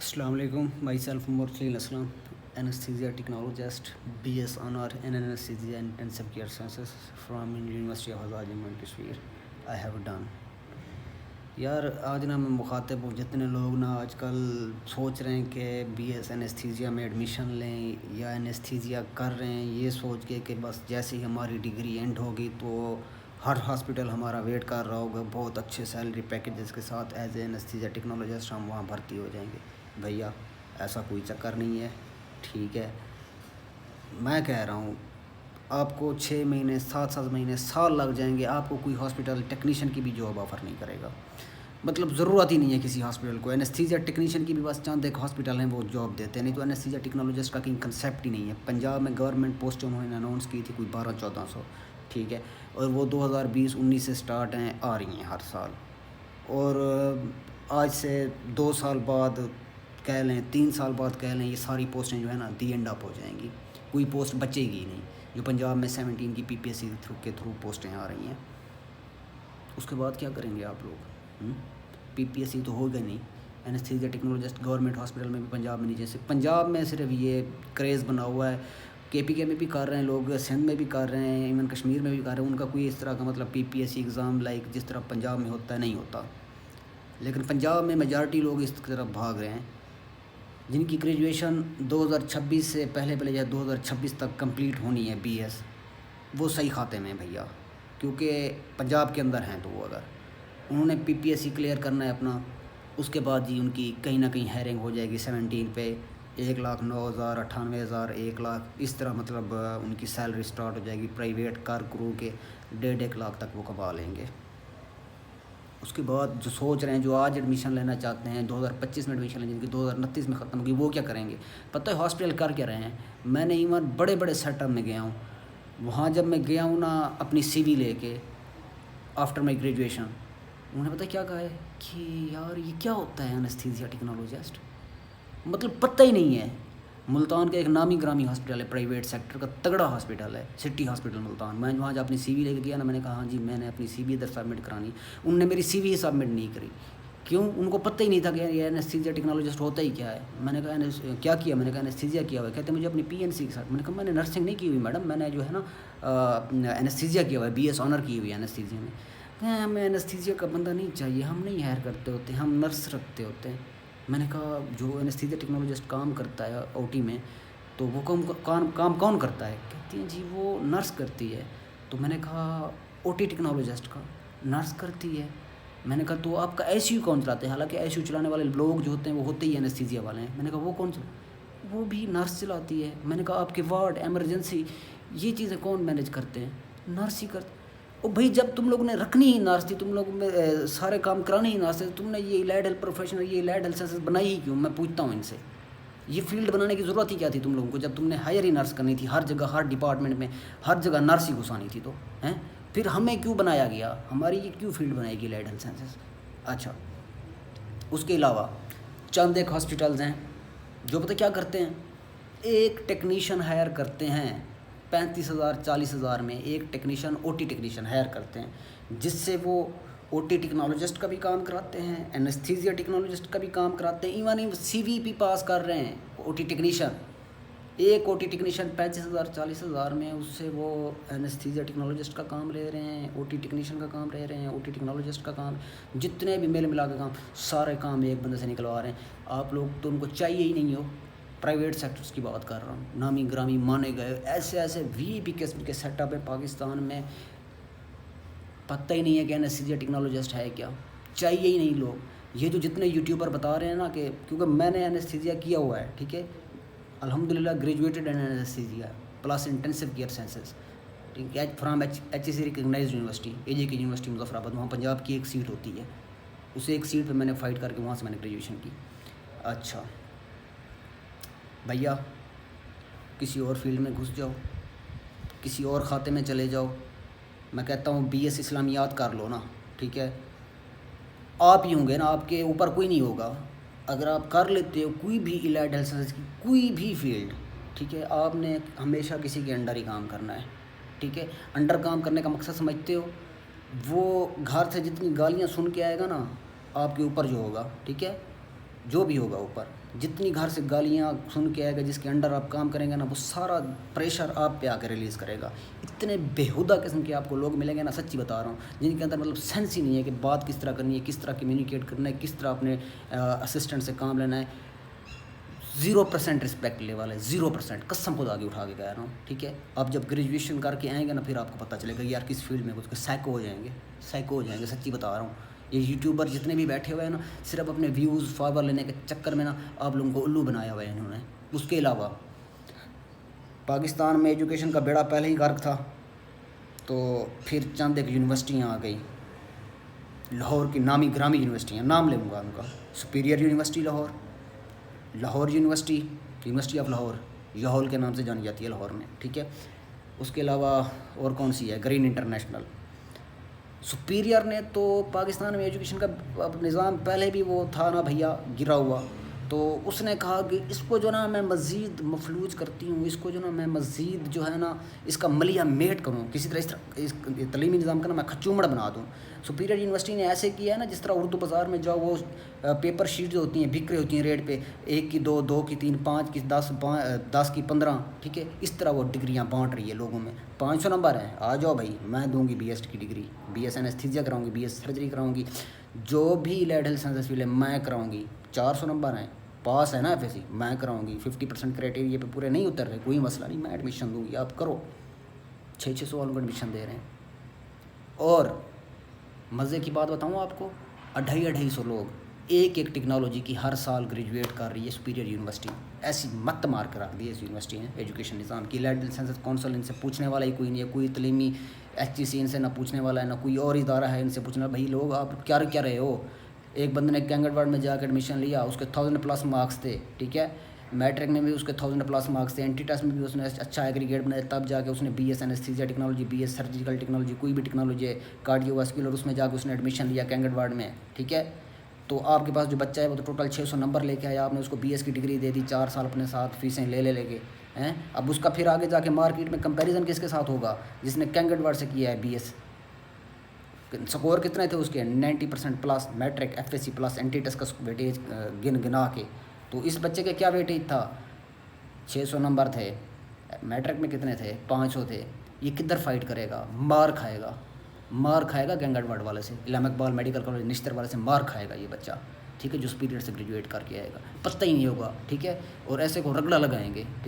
Assalamu alaikum. Myself Mursalin Aslam, anesthesia technologist, BS honor in anesthesia and intensive care sciences from University of Azad Jammu and Kashmir. I have done. یار آج نا میں مخاطب ہوں جتنے لوگ نا آج کل سوچ رہے ہیں کہ بی ایس انیستھیزیا میں ایڈمیشن لیں یا انیستھیزیا کر رہے ہیں یہ سوچ کے کہ بس جیسے ہی ہماری ڈگری اینڈ ہوگی تو ہر ہاسپٹل ہمارا ویٹ کر رہا ہوگا بہت اچھے سیلری پیکیجز کے ساتھ ایز اے انیستھیزیا ٹیکنالوجسٹ ہم وہاں بھرتی ہو جائیں گے. بھیا ایسا کوئی چکر نہیں ہے. ٹھیک ہے, میں کہہ رہا ہوں آپ کو 6 مہینے 7 مہینے سال لگ جائیں گے, آپ کو کوئی ہاسپٹل ٹیکنیشین کی بھی جاب آفر نہیں کرے گا. مطلب ضرورت ہی نہیں ہے کسی ہاسپٹل کو. انیستھیزیا ٹیکنیشین کی بھی بس چند ایک ہاسپٹل ہیں وہ جاب دیتے ہیں, نہیں تو انیستھیزیا ٹیکنالوجسٹ کا کہیں کنسیپٹ ہی نہیں ہے. پنجاب میں گورنمنٹ پوسٹ انہوں نے اناؤنس کی تھی کوئی 1200-1400, ٹھیک ہے, اور وہ 2020-19 سے سٹارٹ ہیں, آ رہی ہیں ہر سال. اور آج سے 2 سال بعد کہہ لیں 3 سال بعد کہہ لیں یہ ساری پوسٹیں جو ہے نا دی اینڈ اپ ہو جائیں گی, کوئی پوسٹ بچے گی نہیں. جو پنجاب میں 17 کی پی پی ایس سی کے تھرو پوسٹیں آ رہی ہیں, اس کے بعد کیا کریں گے آپ لوگ؟ پی پی ایس سی تو ہوگا نہیں. انیستھیزیا ٹیکنالوجسٹ گورنمنٹ ہاسپٹل میں بھی پنجاب میں نہیں, جیسے پنجاب میں صرف یہ کریز بنا ہوا ہے. کے پی کے میں بھی کر رہے ہیں لوگ, سندھ میں بھی کر رہے ہیں, ایون کشمیر میں بھی کر رہے ہیں. ان کا کوئی اس طرح کا مطلب P P S C exam like جس طرح پنجاب میں ہوتا ہے نہیں ہوتا. لیکن پنجاب میں میجارٹی لوگ اس طرف بھاگ رہے ہیں جن کی گریجویشن 2026 سے پہلے یا 2026 تک کمپلیٹ ہونی ہے بی ایس, وہ صحیح کھاتے میں بھیا, کیونکہ پنجاب کے اندر ہیں. تو وہ اگر انہوں نے پی پی ایس سی کلیئر کرنا ہے اپنا, اس کے بعد جی ان کی کہیں نہ کہیں ہائرنگ ہو جائے گی 17 پہ 1,09,000 98,000 1 لاکھ اس طرح, مطلب ان کی سیلری سٹارٹ ہو جائے گی. پرائیویٹ کار کرو کے 1.5 لاکھ تک وہ کما لیں گے. اس کے بعد جو سوچ رہے ہیں, جو آج ایڈمیشن لینا چاہتے ہیں 2025 میں ایڈمیشن لیں جن کی 2029 میں ختم ہوگی, وہ کیا کریں گے؟ پتہ ہے ہاسپٹل کر کیا رہے ہیں؟ میں نے ایون بڑے بڑے سیٹ اپ میں گیا ہوں, وہاں جب میں گیا ہوں نا اپنی سی وی لے کے آفٹر مائی گریجویشن, انہوں نے پتہ کیا کہا ہے کہ یار یہ کیا ہوتا ہے انیستھیزیا ٹیکنالوجسٹ, مطلب پتہ ہی نہیں ہے. ملتان کا ایک نامی گرامی ہاسپٹل ہے, پرائیویٹ سیکٹر کا تگڑا ہاسپٹل ہے, سٹی ہاسپٹل ملتان. میں وہاں جب اپنی سی وی لے کے گیا نا, میں نے کہا ہاں جی میں نے اپنی سی وی ادھر سبمٹ کرانی. انہوں نے میری سی وی سبمٹ نہیں کری. کیوں؟ ان کو پتہ ہی نہیں تھا کہ یہ انیستھیزیا ٹیکنالوجسٹ ہوتا ہی کیا ہے. میں نے کہا کیا کیا؟ میں نے کہا انیستھیزیا کیا ہوا ہے. کہتے ہیں مجھے اپنی پی این سی کے ساتھ. میں نے کہا میں نے نرسنگ نہیں کی ہوئی میڈم, میں نے جو ہے نا انیستھیزیا کیا ہوا ہے, بی ایس آنر کی ہوئی ہے انیستھیزیا میں. ہمیں انیستھیزیا کا بندہ نہیں چاہیے, ہم نہیں ہائر کرتے ہوتے, ہم نرس رکھتے ہوتے ہیں. میں نے کہا جو انیستھیزیا ٹیکنالوجسٹ کام کرتا ہے او ٹی میں تو وہ کام کون کرتا ہے؟ کہتی ہیں جی وہ نرس کرتی ہے. تو میں نے کہا او ٹی ٹیکنالوجسٹ کا نرس کرتی ہے. میں نے کہا تو آپ کا ایس یو کون چلاتے ہیں؟ حالانکہ ایس یو چلانے والے لوگ جو ہوتے ہیں وہ ہوتے ہی انیستھیزیا والے ہیں. میں نے کہا وہ کون وہ بھی نرس چلاتی ہے. میں نے کہا آپ کے وارڈ ایمرجنسی یہ چیزیں کون مینیج کرتے ہیں؟ نرس ہی کرتے. او بھائی جب تم لوگوں نے رکھنی ہی نرس تھی, تم لوگ میں سارے کام کرانے ہی نرس تھے, تم نے یہ لیڈ ہیلتھ پروفیشنل یہ لیڈ ہیلتھ سائنسز بنائی ہی کیوں؟ میں پوچھتا ہوں ان سے, یہ فیلڈ بنانے کی ضرورت ہی کیا تھی تم لوگوں کو جب تم نے ہائر ہی نرس کرنی تھی ہر جگہ, ہر ڈپارٹمنٹ میں ہر جگہ نرس ہی گھسانی تھی. تو ہیں پھر ہمیں کیوں بنایا گیا, ہماری یہ کیوں فیلڈ بنائی گئی لیڈ ہیلتھ سائنسز؟ اچھا اس کے علاوہ چند ایک ہاسپٹلز ہیں جو پتہ کیا کرتے ہیں, ایک ٹیکنیشین ہائر کرتے ہیں 35,000-40,000 میں, ایک technician O T technician hire کرتے ہیں, جس سے وہ او ٹی ٹیکنالوجسٹ کا بھی کام کراتے ہیں, انیستھیزیا ٹیکنالوجسٹ کا بھی کام کراتے ہیں, ایون سی وی پی پاس کر رہے ہیں او ٹی ٹیکنیشین. ایک او ٹی ٹیکنیشین 35,000-40,000 میں, اس سے وہ انیستھیزیا ٹیکنالوجسٹ کا کام لے رہے ہیں, او ٹی ٹیکنیشین کا کام لے رہے ہیں, او ٹی ٹیکنالوجسٹ کا کام, جتنے بھی میل ملا کے کام سارے کام ایک بندے سے نکلوا رہے ہیں. آپ لوگ تو ان کو چاہیے ہی نہیں ہو. پرائیویٹ سیکٹرز کی بات کر رہا ہوں, نامی گرامی مانے گئے ایسے وی پی قسم کے سیٹ اپ ہے پاکستان میں, پتہ ہی نہیں ہے کہ انیستھیزیا ٹیکنالوجسٹ ہے کیا, چاہیے ہی نہیں لوگ. یہ جو جتنے یوٹیوبر بتا رہے ہیں نا کہ کیونکہ میں نے انیستھیزیا کیا ہوا ہے, ٹھیک ہے, الحمدللہ graduated in anaesthesia plus intensive care sciences, ٹھیک ہے, from H E C recognized university, A J K university Muzaffar آباد. وہاں پنجاب کی ایک سیٹ ہوتی ہے, اسے ایک سیٹ پہ میں نے فائٹ کر کے وہاں سے میں نے گریجویشن کی. اچھا بھیا کسی اور فیلڈ میں گھس جاؤ, کسی اور کھاتے میں چلے جاؤ. میں کہتا ہوں بی ایس اسلامیات کر لو نا, ٹھیک ہے, آپ ہی ہوں گے نا, آپ کے اوپر کوئی نہیں ہوگا. اگر آپ کر لیتے ہو کوئی بھی الائڈ ہیلتھ سائنس کی کوئی بھی فیلڈ, ٹھیک ہے, آپ نے ہمیشہ کسی کے انڈر ہی کام کرنا ہے, ٹھیک ہے. انڈر کام کرنے کا مقصد سمجھتے ہو, وہ گھر سے جتنی گالیاں سن کے آئے گا نا آپ کے اوپر جو ہوگا, ٹھیک ہے, جو بھی ہوگا اوپر جتنی گھر سے گالیاں سن کے آئے گا، جس کے انڈر آپ کام کریں گے نا، وہ سارا پریشر آپ پہ آ کے ریلیز کرے گا. اتنے بیہودہ قسم کے آپ کو لوگ ملیں گے نا، سچی بتا رہا ہوں، جن کے اندر مطلب سینس ہی نہیں ہے کہ بات کس طرح کرنی ہے، کس طرح کمیونیکیٹ کرنا ہے، کس طرح اپنے اسسٹنٹ سے کام لینا ہے. 0% رسپیکٹ لے والے 0%، قسم خدا کی اٹھا کے کہہ رہا ہوں. ٹھیک ہے، آپ جب گریجویشن کر کے آئیں گے نا، پھر آپ کو پتہ چلے گا یار کس فیلڈ میں کچھ سائیکو ہو جائیں گے، سچی بتا رہا ہوں. یہ یوٹیوبر جتنے بھی بیٹھے ہوئے ہیں نا، صرف اپنے ویوز فالوور لینے کے چکر میں نا آپ لوگوں کو الو بنایا ہوا ہے انہوں نے. اس کے علاوہ پاکستان میں ایجوکیشن کا بیڑا پہلے ہی غرق تھا، تو پھر چند ایک یونیورسٹیاں آ گئی لاہور کی، نامی گرامی یونیورسٹیاں، نام لے لوں گا ان کا. Superior university Lahore, Lahore university, university of Lahore, Lahore کے نام سے جانی جاتی ہے لاہور میں. ٹھیک ہے، اس کے علاوہ اور کون سی ہے، گرین انٹرنیشنل. سپیریئر نے تو پاکستان میں ایجوکیشن کا نظام پہلے بھی وہ تھا نا بھیا گرا ہوا، تو اس نے کہا کہ اس کو جو نا میں مزید مفلوج کرتی ہوں، اس کو جو نا میں مزید جو ہے نا اس کا ملیہ میٹ کروں، کسی طرح اس تعلیمی نظام کا نا میں کھچومڑ بنا دوں. سپیریئر یونیورسٹی نے ایسے کیا ہے نا، جس طرح اردو بازار میں جاؤ، وہ پیپر شیٹ جو ہوتی ہیں بک رہی ہوتی ہیں ریٹ پہ، 1 کی 2، 2 کی 3، 5 کی 10، 10 کی 15. ٹھیک ہے، اس طرح وہ ڈگریاں بانٹ رہی ہے لوگوں میں. 500 نمبر ہیں، آ جاؤ بھائی، میں دوں گی بی ایس کی ڈگری، بی ایس اینستھیزیا کراؤں گی، بی ایس سرجری کراؤں گی، جو بھی لیڈ ہیلتھ سائنسز فیلڈ ہے میں کراؤں گی. 400 نمبر ہیں، پاس ہے نا ایف ایس سی، میں کراؤں گی. 50% کرائٹیریا پہ پورے نہیں اتر رہے، کوئی مسئلہ نہیں، میں ایڈمیشن دوں گی، آپ کرو. 600 والوں کو ایڈمیشن دے رہے ہیں. اور مزے کی بات بتاؤں آپ کو، 250 لوگ ایک ٹیکنالوجی کی ہر سال گریجویٹ کر رہی ہے سپیریئر یونیورسٹی. ایسی مت مار کے رکھ دی ہے اس یونیورسٹی نے ایجوکیشن نظام کی. لیڈ سائنسز کونسل ان سے پوچھنے والا ہی کوئی نہیں ہے، کوئی تعلیمی ایچ ای سی ان سے نہ پوچھنے والا ہے، نہ کوئی اور ادارہ ہے ان سے پوچھنا. بھائی لوگ آپ کیا رہے ہو. ایک بندے نے کینگڈ ورڈ میں جا کے ایڈمیشن لیا، اس کے 1000+ مارکس تھے. ٹھیک ہے، میٹرک میں بھی اس کے 1000+ مارکس تھے، اینٹی ٹیسٹ میں بھی اس نے اچھا ایگریگیٹ بنایا، تب جا کے اس نے B S anaesthesia technology, B S surgical technology, کوئی بھی ٹیکنالوجی ہے کارڈیو واسکولر، اس میں جا کے اس نے ایڈمیشن لیا کینگڈ وارڈ میں. ٹھیک ہے، تو آپ کے پاس جو بچہ ہے وہ تو ٹوٹل 600 نمبر لے کے آیا، آپ نے اس کو بی ایس کی ڈگری دے دی، 4 سال اپنے ساتھ فیسیں لے کے ہیں. اب اس کا پھر آگے جا کے مارکیٹ میں کمپیریزن کس کے ساتھ ہوگا، جس نے کینگڈ وارڈ سے کیا ہے بی ایس. سکور کتنے تھے اس کے، 90% plus, matric, F S C plus, entry test کا ویٹیج گنا کے. تو اس بچے کے کیا ویٹیج تھا، 600 نمبر تھے. میٹرک میں کتنے تھے، 500 تھے. یہ کدھر فائٹ کرے گا، مار کھائے گا کینگڈ وارڈ والے سے، علامہ اقبال میڈیکل کالج نشتر والے سے مار کھائے گا یہ بچہ. ٹھیک ہے، جو سپیریئر سے گریجویٹ کر کے آئے گا، پتہ ہی نہیں ہوگا. ٹھیک ہے، اور ایسے کو رگڑا لگائیں گے. ٹھیک